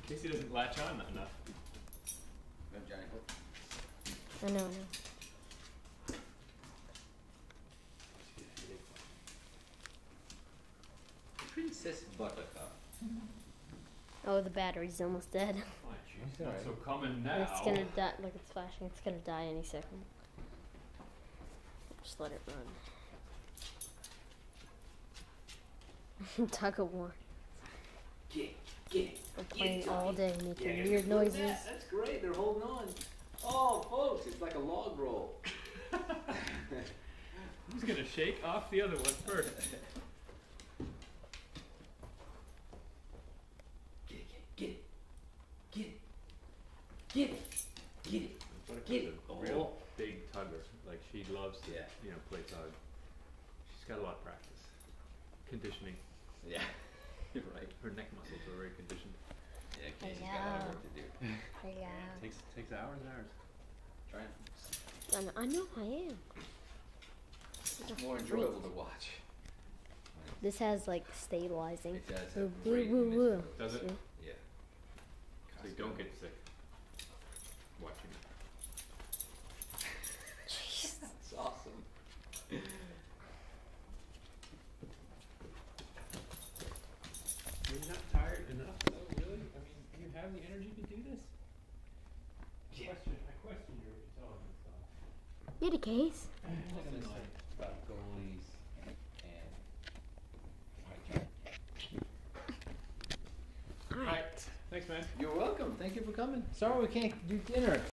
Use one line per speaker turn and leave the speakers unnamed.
Casey doesn't latch on enough.
Go, Johnny.
I know.
Princess Buttercup.
Oh, the battery's almost dead.
Oh, jeez.
That's all right.
So coming now.
It's gonna die. Look, it's flashing. It's gonna die any second. Just let it run. Tug of war.
Get it.
We're playing
it,
all day,
Johnny.
making
Yeah,
weird
look at
noises.
that. That's great. They're holding on. Oh, folks, it's like a log roll.
Who's gonna shake off the other one first?
Get it.
Buttercup's
Get it.
a real
Oh.
big tugger. Like she loves to,
Yeah.
play tug. She's got a lot of practice. Conditioning.
Yeah, you're right.
Her neck muscles are very conditioned.
Yeah, Casey's got a lot of work to do.
Yeah.
Takes hours and hours.
Trying.
I know I am.
It's more enjoyable to watch.
This has like stabilizing.
It does
Woo,
have great
woo, woo, woo.
Does it?
See?
Yeah.
So you don't get sick watching it.
Jeez.
That's awesome.
Are you not tired enough though, really? I mean, do you have the energy to do this?
Yeah.
I question your intelligence though.
Get a case.
About goalies and
All right.
Alright, thanks man.
You're welcome. Thank you for coming. Sorry we can't do dinner.